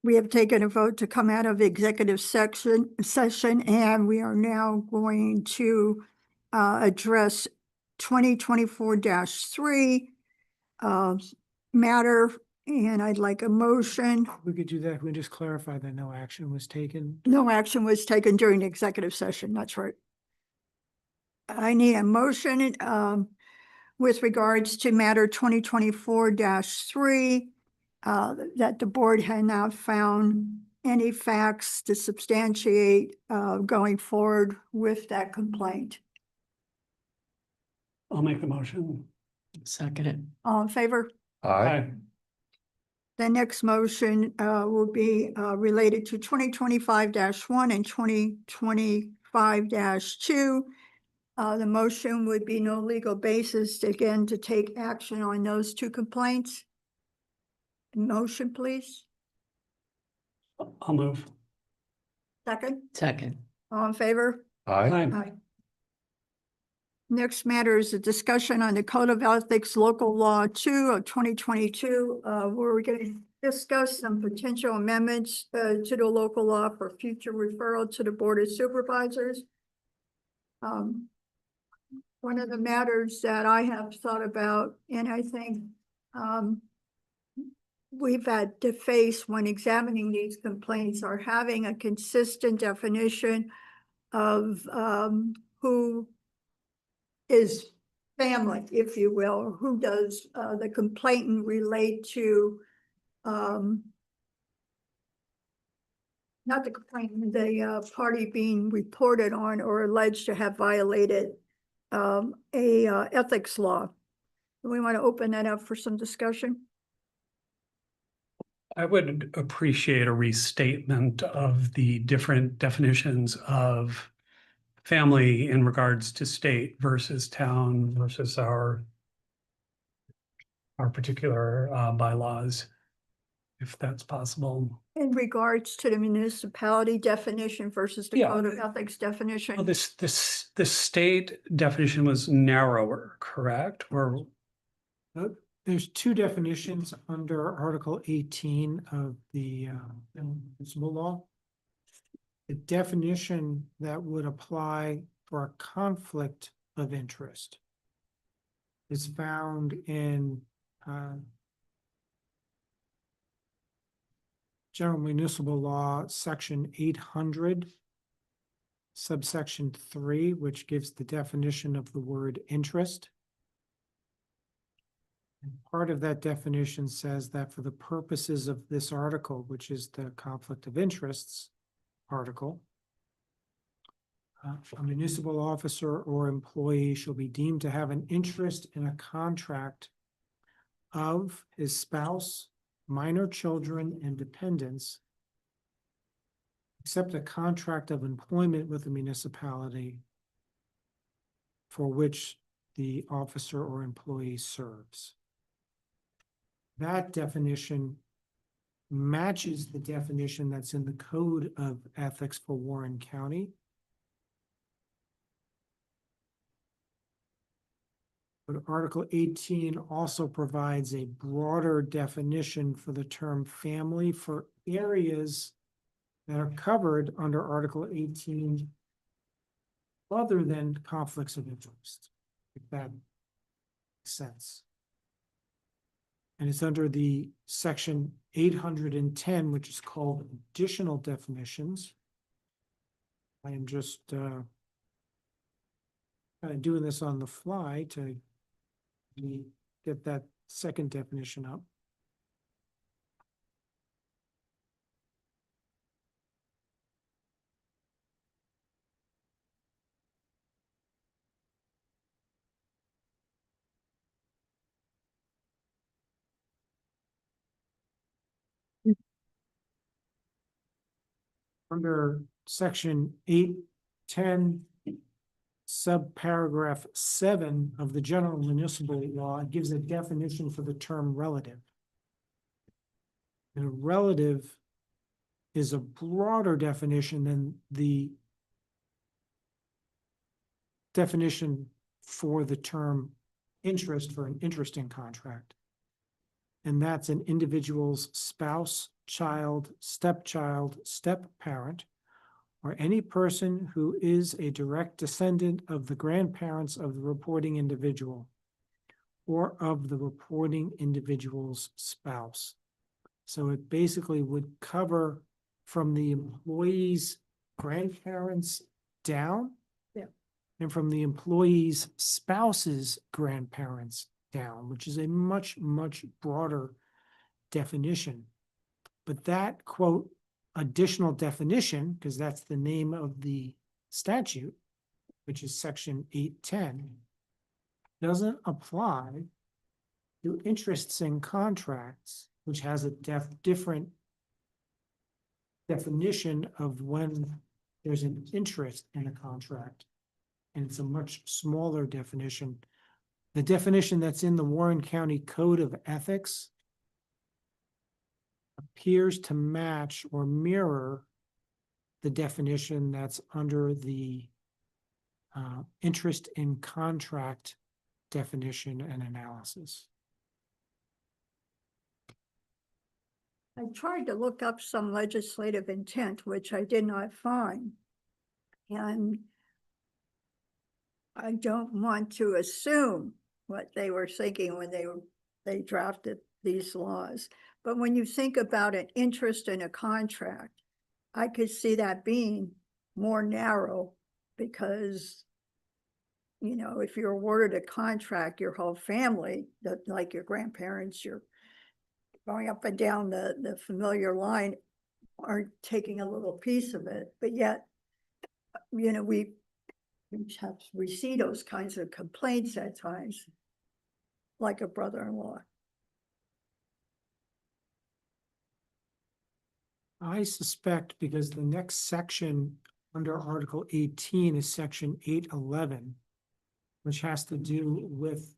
we have taken a vote to come out of executive session, and we are now going to address 2024-3 matter, and I'd like a motion. We could do that. We just clarify that no action was taken. No action was taken during the executive session. That's right. I need a motion with regards to matter 2024-3 that the board had not found any facts to substantiate going forward with that complaint. I'll make the motion. Second it. All in favor? Aye. The next motion will be related to 2025-1 and 2025-2. The motion would be no legal basis, again, to take action on those two complaints. Motion, please. I'll move. Second, Second. all in favor? Aye. Aye. Next matter is a discussion on the Code of Ethics Local Law 2 of 2022, where we're going to discuss some potential amendments to the local law for future referral to the Board of Supervisors. One of the matters that I have thought about, and I think we've had to face when examining these complaints, are having a consistent definition of who is family, if you will, or who does the complainant relate to, not the complainant, the party being reported on or alleged to have violated a ethics law. We want to open that up for some discussion. I would appreciate a restatement of the different definitions of family in regards to state versus town versus our particular bylaws, if that's possible. In regards to the municipality definition versus the Yeah. Code of Ethics definition. Well, the state definition was narrower, correct? Or There's two definitions under Article 18 of the municipal law. The definition that would apply for a conflict of interest is found in General Municipal Law, Section 800, subsection 3, which gives the definition of the word interest. And part of that definition says that for the purposes of this article, which is the conflict of interests article, a municipal officer or employee shall be deemed to have an interest in a contract of his spouse, minor children, and dependents, except a contract of employment with the municipality for which the officer or employee serves. That definition matches the definition that's in the Code of Ethics for Warren County. But Article 18 also provides a broader definition for the term family for areas that are covered under Article 18 other than conflicts of interest, if that makes sense. And it's under the section 810, which is called additional definitions. I am just kind of doing this on the fly to get that second definition up. Under section 810, subparagraph 7 of the general municipal law, it gives a definition for the term relative. And a relative is a broader definition than the definition for the term interest for an interest in contract. And that's an individual's spouse, child, stepchild, step-parent, or any person who is a direct descendant of the grandparents of the reporting individual or of the reporting individual's spouse. So it basically would cover from the employee's grandparents down. Yeah. And from the employee's spouse's grandparents down, which is a much, much broader definition. But that, quote, additional definition, because that's the name of the statute, which is section 810, doesn't apply to interests in contracts, which has a different definition of when there's an interest in a contract. And it's a much smaller definition. The definition that's in the Warren County Code of Ethics appears to match or mirror the definition that's under the interest in contract definition and analysis. I tried to look up some legislative intent, which I did not find. And I don't want to assume what they were thinking when they drafted these laws. But when you think about an interest in a contract, I could see that being more narrow because, you know, if you're awarded a contract, your whole family, like your grandparents, you're going up and down the familiar line, are taking a little piece of it. But yet, you know, we see those kinds of complaints at times, like a brother-in-law. I suspect because the next section under Article 18 is section 811, which has to do with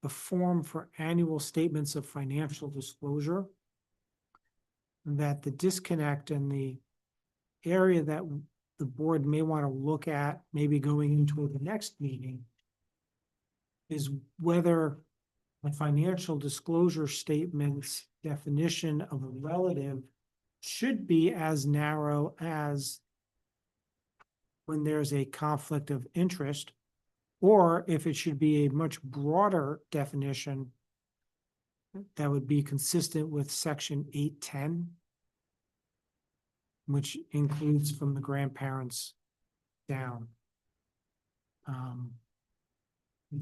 the form for annual statements of financial disclosure, that the disconnect in the area that the board may want to look at, maybe going into the next meeting, is whether the financial disclosure statement's definition of a relative should be as narrow as when there's a conflict of interest, or if it should be a much broader definition that would be consistent with section 810, which includes from the grandparents down.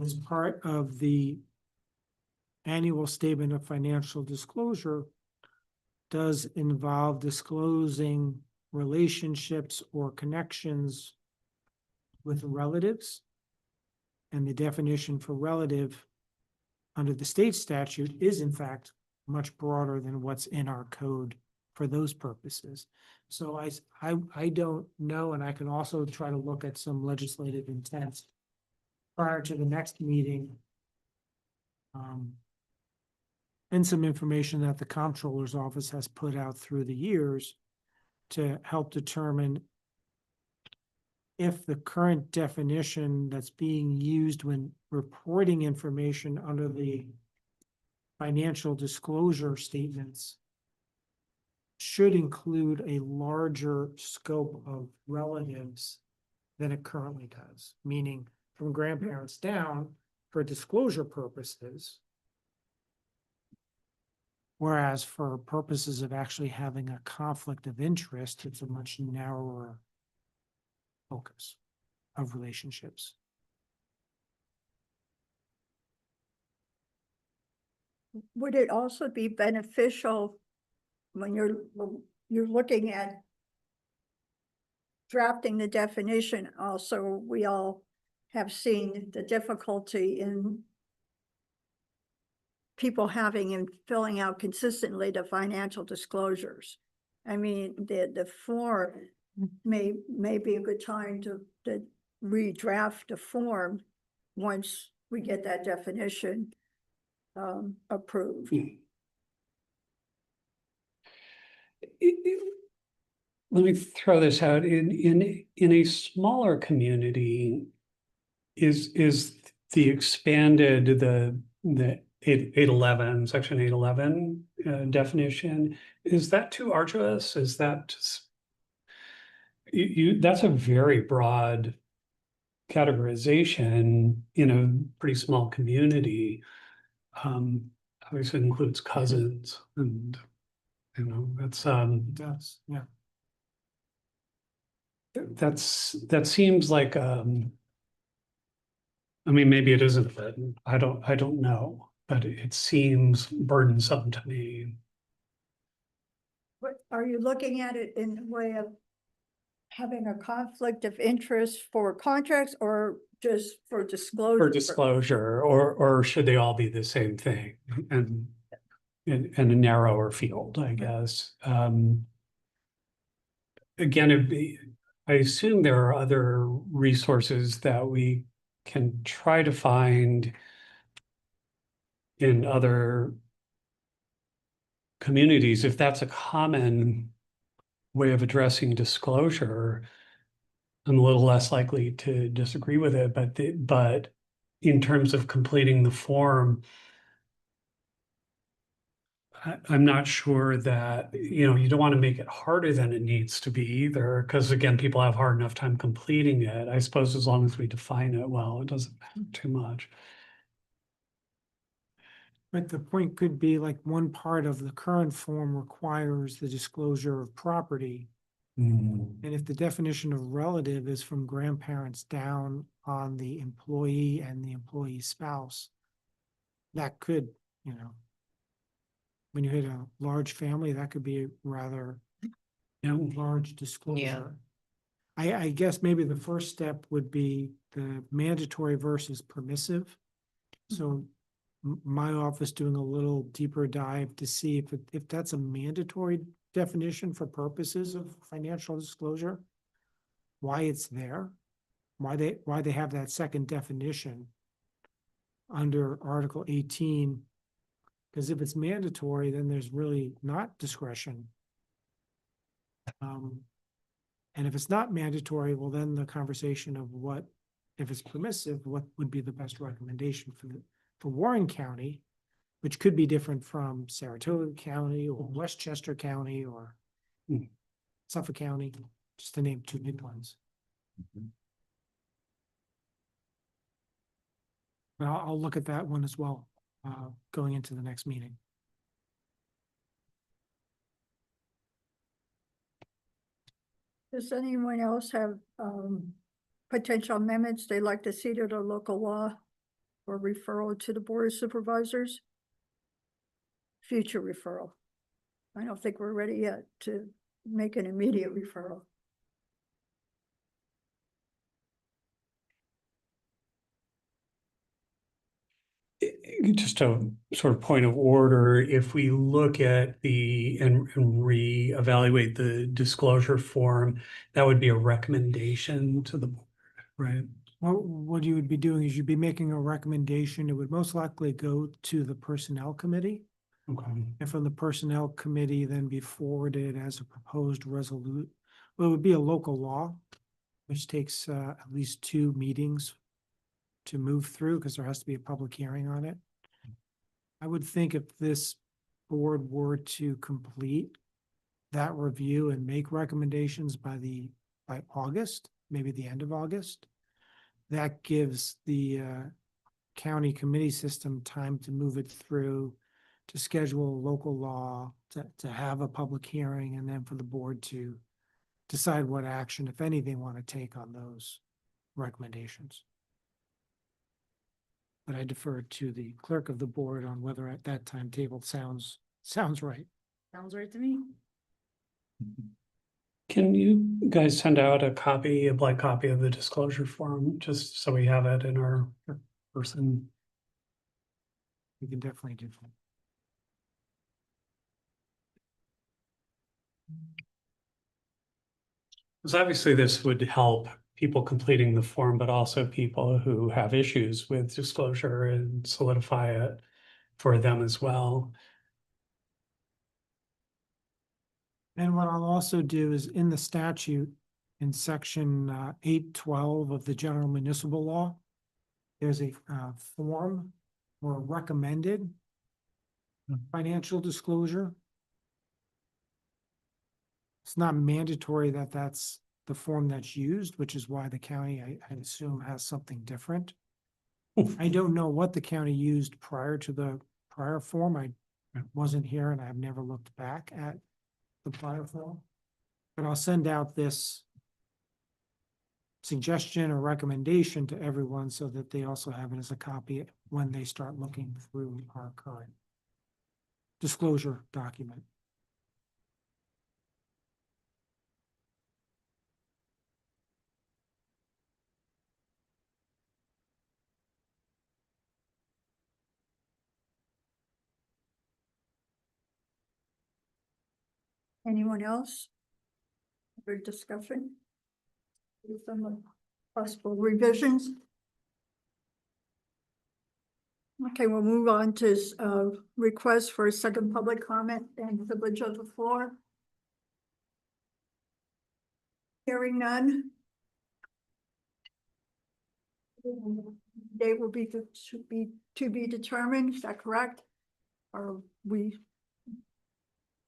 As part of the annual statement of financial disclosure does involve disclosing relationships or connections with relatives. And the definition for relative under the state statute is in fact much broader than what's in our code for those purposes. So I don't know, and I can also try to look at some legislative intent prior to the next meeting. And some information that the comptroller's office has put out through the years to help determine if the current definition that's being used when reporting information under the financial disclosure statements should include a larger scope of relatives than it currently does, meaning from grandparents down for disclosure purposes. Whereas for purposes of actually having a conflict of interest, it's a much narrower focus of relationships. Would it also be beneficial when you're looking at drafting the definition? Also, we all have seen the difficulty in people having and filling out consistently the financial disclosures. I mean, the form may be a good time to redraft the form once we get that definition approved. Let me throw this out. In a smaller community, is the expanded the section 811 definition, is that too arduous? Is that just, that's a very broad categorization in a pretty small community. Obviously includes cousins and, that's, It does, yeah. that seems like, I mean, maybe it isn't, but I don't know, but it seems burdensome to me. What, are you looking at it in the way of having a conflict of interest for contracts or just for disclosure? For disclosure, or should they all be the same thing? And in a narrower field, I guess. Again, I assume there are other resources that we can try to find in other communities. If that's a common way of addressing disclosure, I'm a little less likely to disagree with it, but in terms of completing the form, I'm not sure that, you don't want to make it harder than it needs to be either, because again, people have hard enough time completing it. I suppose as long as we define it well, it doesn't matter too much. But the point could be like one part of the current form requires the disclosure of property. And if the definition of relative is from grandparents down on the employee and the employee spouse, that could, when you hit a large family, that could be a rather large disclosure. I guess maybe the first step would be the mandatory versus permissive. So my office doing a little deeper dive to see if that's a mandatory definition for purposes of financial disclosure, why it's there, why they have that second definition under Article 18. Because if it's mandatory, then there's really not discretion. And if it's not mandatory, well, then the conversation of what, if it's permissive, what would be the best recommendation for Warren County, which could be different from Saratoga County or Westchester County or Suffolk County, just to name two big ones. But I'll look at that one as well, going into the next meeting. Does anyone else have potential amendments they'd like to see to the local law or referral to the Board of Supervisors? Future referral. I don't think we're ready yet to make an immediate referral. Just a sort of point of order, if we look at and reevaluate the disclosure form, that would be a recommendation to the board, right? Well, what you would be doing is you'd be making a recommendation. It would most likely go to the Personnel Committee. Okay. And from the Personnel Committee, then be forwarded as a proposed resolution. Well, it would be a local law, which takes at least 2 meetings to move through because there has to be a public hearing on it. I would think if this board were to complete that review and make recommendations by August, maybe the end of August, that gives the county committee system time to move it through, to schedule a local law, to have a public hearing, and then for the board to decide what action, if any, they want to take on those recommendations. But I defer to the clerk of the board on whether at that timetable sounds right. Sounds right to me. Can you guys send out a blank copy of the disclosure form, just so we have it in our person? We can definitely do that. Because obviously this would help people completing the form, but also people who have issues with disclosure and solidify it for them as well. And what I'll also do is in the statute, in section 812 of the general municipal law, there's a form or recommended financial disclosure. It's not mandatory that that's the form that's used, which is why the county, I assume, has something different. I don't know what the county used prior to the prior form. I wasn't here and I've never looked back at the prior form. But I'll send out this suggestion or recommendation to everyone so that they also have it as a copy when they start looking through our current disclosure document. Anyone else? For discussion? Some possible revisions? Okay, we'll move on to request for a second public comment and privilege of the floor. Hearing none. They will be to be determined, is that correct? Or we're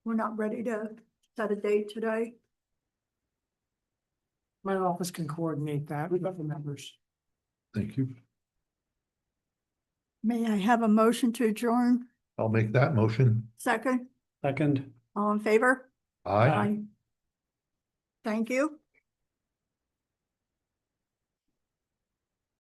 not ready to set a date today? My office can coordinate that with other members. Thank you. May I have a motion to adjourn? I'll make that motion. Second, Second. all in favor? Aye. Thank you.